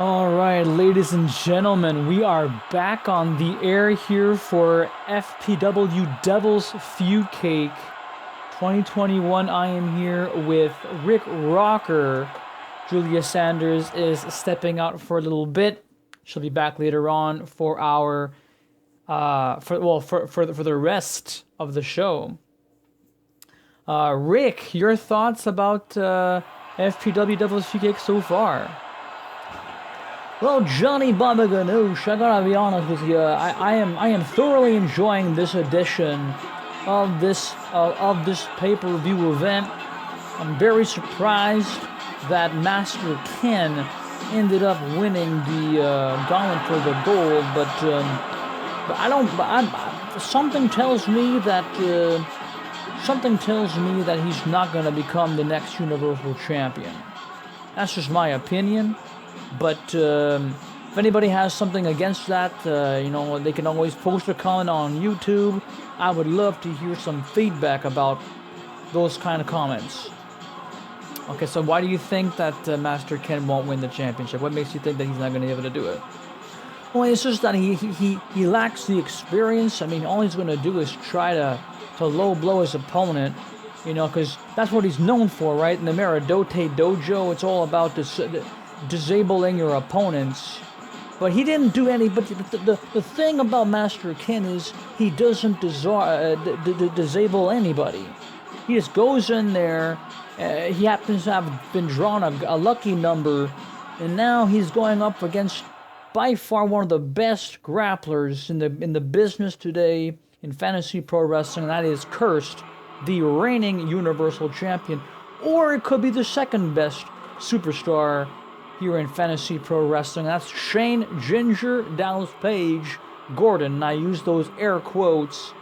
Alright, ladies and gentlemen, we are back on the air here for FPW Devil's Feud Cake 2021. I am here with Rick Rocker. Julia Sanders is stepping out for a little bit. She'll be back later on for our for the rest of the show. Rick, your thoughts about FPW Devil's Feud Cake so far? Well, Johnny Baba Ganoush, I gotta be honest with you. I am thoroughly enjoying this edition of this pay-per-view event. I'm very surprised that Master Ken ended up winning the Gauntlet for the gold, but something tells me that he's not gonna become the next Universal Champion. That's just my opinion. But if anybody has something against that, they can always post a comment on YouTube. I would love to hear some feedback about those kind of comments. Okay, so why do you think that Master Ken won't win the championship? What makes you think that he's not going to be able to do it? Well, it's just that he lacks the experience. I mean, all he's going to do is try to low blow his opponent, because that's what he's known for, right? In the Maradote Dojo, it's all about disabling your opponents. But he didn't do any. But the thing about Master Ken is he doesn't disable anybody. He just goes in there. He happens to have been drawn a lucky number, and now he's going up against by far one of the best grapplers in the business today in fantasy pro wrestling. And that is Cursed, the reigning Universal Champion, or it could be the second best superstar here in fantasy pro wrestling. That's Shane Ginger Dallas Page Gordon. And I use those air quotes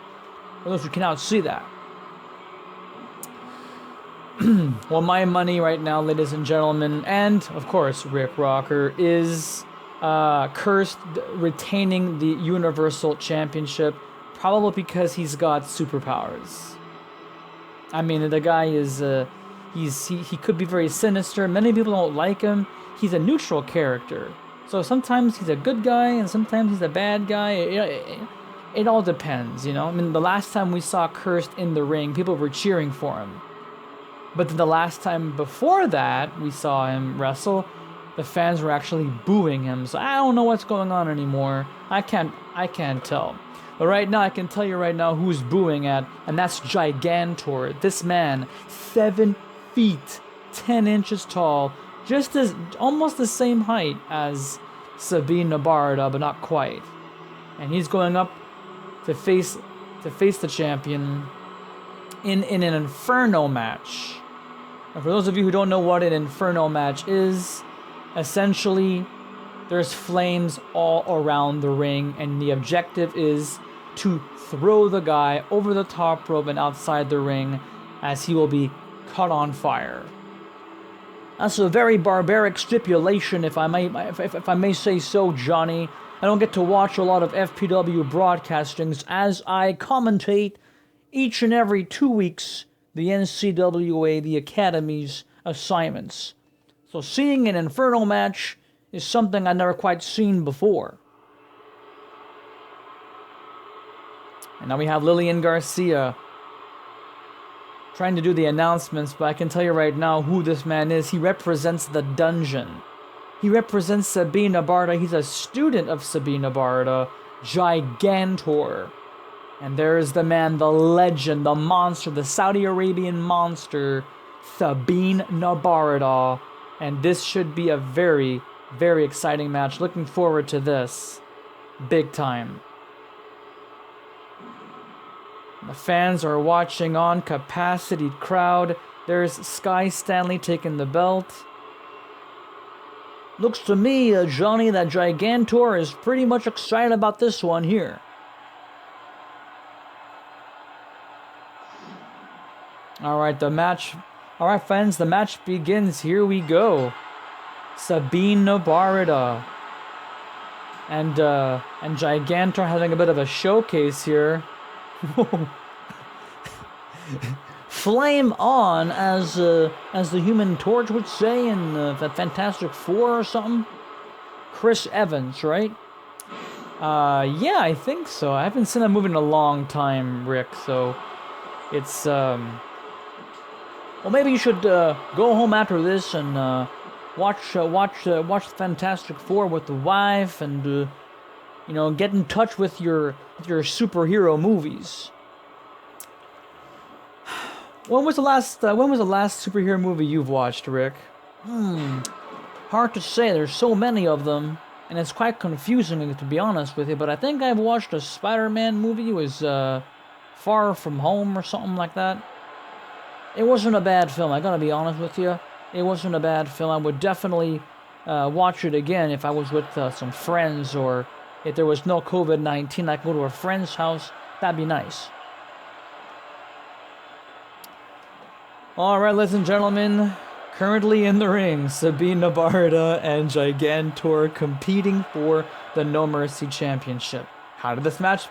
for those who cannot see that. Well, my money right now, ladies and gentlemen, and of course Rick Rocker, is Cursed retaining the Universal Championship, probably because he's got superpowers. I mean, the guy is he could be very sinister. Many people don't like him. He's a neutral character. So sometimes he's a good guy and sometimes he's a bad guy. It all depends, I mean, the last time we saw Cursed in the ring, people were cheering for him. But then the last time before that we saw him wrestle, the fans were actually booing him. So I don't know what's going on anymore. I can't tell. But right now, I can tell you right now who's booing at, and that's Gigantor. This man, 7 feet, 10 inches tall, just as almost the same height as Sabeen Nabaradaw, but not quite. And he's going up to face the champion in an Inferno Match. And for those of you who don't know what an Inferno Match is, essentially there's flames all around the ring, and the objective is to throw the guy over the top rope and outside the ring as he will be caught on fire. That's a very barbaric stipulation, if I may say so, Johnny. I don't get to watch a lot of FPW broadcastings as I commentate each and every 2 weeks the NCWA, the Academy's assignments. So seeing an Inferno Match is something I've never quite seen before. And now we have Lillian Garcia trying to do the announcements, but I can tell you right now who this man is. He represents the dungeon. He represents Sabeen Nabaradaw. He's a student of Sabeen Nabaradaw, Gigantor. And there's the man, the legend, the monster, the Saudi Arabian monster, Sabeen Nabaradaw. And this should be a very, very exciting match. Looking forward to this. Big time. The fans are watching on, capacity crowd. There's Sky Stanley taking the belt. Looks to me, Johnny, that Gigantor is pretty much excited about this one here. Alright, friends, the match begins. Here we go. Sabeen Nabaradaw and Gigantor having a bit of a showcase here. Flame on, as the Human Torch would say in the Fantastic Four or something. Chris Evans, right? Yeah, I think so. I haven't seen that movie in a long time, Rick. So it's well, maybe you should go home after this and watch Fantastic Four with the wife, and get in touch with your superhero movies. When was the last superhero movie you've watched, Rick? Hard to say. There's so many of them, and it's quite confusing, to be honest with you. But I think I've watched a Spider-Man movie. It was Far From Home or something like that. It wasn't a bad film. I gotta be honest with you. It wasn't a bad film. I would definitely watch it again if I was with some friends, or if there was no COVID-19. I could go to a friend's house. That'd be nice. All right, ladies and gentlemen. Currently in the ring, Sabeen Nabaradaw and Gigantor competing for the No Mercy Championship. How did this match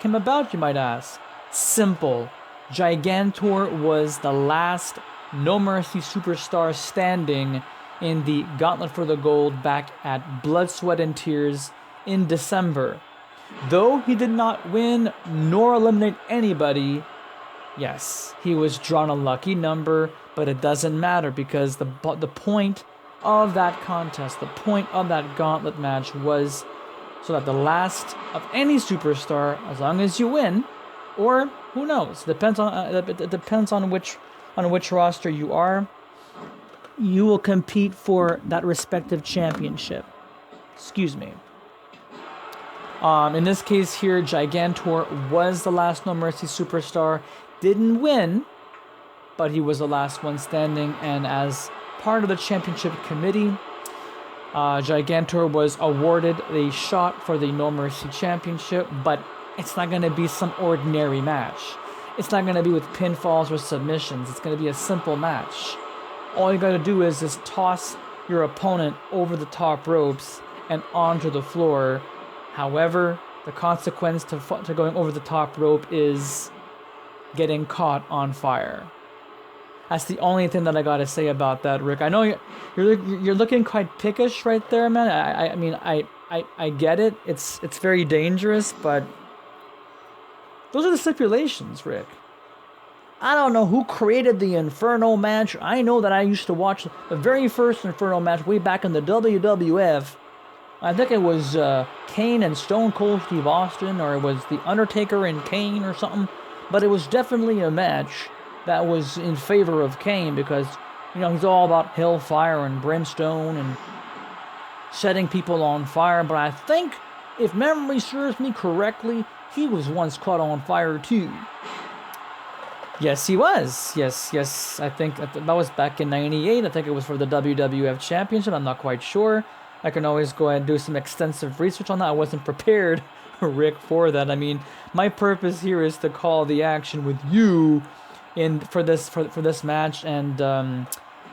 come about, you might ask? Simple. Gigantor was the last No Mercy superstar standing in the Gauntlet for the Gold back at Blood, Sweat, and Tears in December. Though he did not win nor eliminate anybody, yes, he was drawn a lucky number, but it doesn't matter, because the point of that contest, the point of that gauntlet match, was so that the last of any superstar, as long as you win, or who knows, it depends on which roster you are, you will compete for that respective championship. Excuse me. In this case here, Gigantor was the last No Mercy superstar. Didn't win, but he was the last one standing, and as part of the championship committee, Gigantor was awarded the shot for the No Mercy Championship, but it's not going to be some ordinary match. It's not going to be with pinfalls or submissions. It's going to be a simple match. All you got to do is just toss your opponent over the top ropes and onto the floor. However, the consequence to going over the top rope is getting caught on fire. That's the only thing that I gotta say about that, Rick. I know you're looking quite pickish right there, man. I mean, I get it. It's very dangerous, but those are the stipulations, Rick. I don't know who created the Inferno match. I know that I used to watch the very first Inferno match way back in the WWF. I think it was Kane and Stone Cold Steve Austin, or it was The Undertaker and Kane or something. But it was definitely a match that was in favor of Kane, because, he's all about hellfire and brimstone and setting people on fire. But I think, if memory serves me correctly, he was once caught on fire too. Yes, he was. Yes. I think that was back in '98. I think it was for the WWF Championship. I'm not quite sure. I can always go ahead and do some extensive research on that. I wasn't prepared, Rick, for that. I mean, my purpose here is to call the action with you for this match, and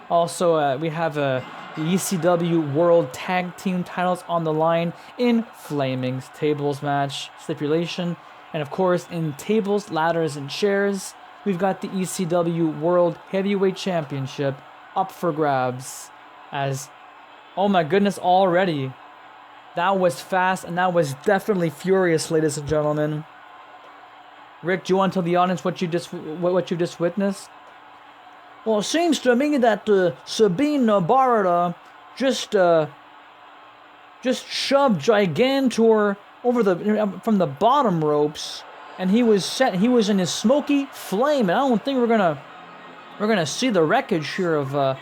also we have the ECW World Tag Team titles on the line in Flaming Tables match stipulation, and of course in Tables, Ladders, and Chairs, we've got the ECW World Heavyweight Championship up for grabs. As, oh my goodness, already. That was fast, and that was definitely furious, ladies and gentlemen. Rick, do you want to tell the audience what you just witnessed? Well, it seems to me that Sabeen Nabaradaw just shoved Gigantor over from the bottom ropes, and he was in his smoky flame, and I don't think we're gonna see the wreckage here of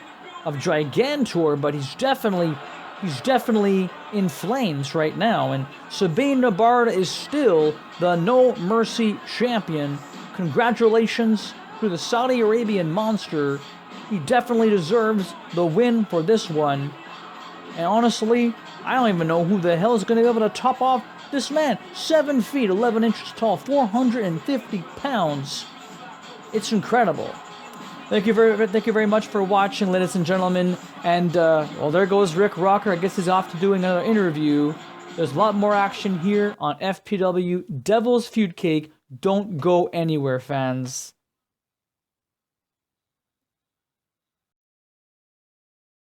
Gigantor, but he's definitely in flames right now, and Sabeen Nabaradaw is still the No Mercy champion. Congratulations to the Saudi Arabian monster. He definitely deserves the win for this one. And honestly, I don't even know who the hell is going to be able to top off this man. 7 feet, 11 inches tall, 450 pounds. It's incredible. Thank you very much for watching, ladies and gentlemen. And, well, there goes Rick Rocker. I guess he's off to doing another interview. There's a lot more action here on FPW Devil's Feud Cake. Don't go anywhere, fans.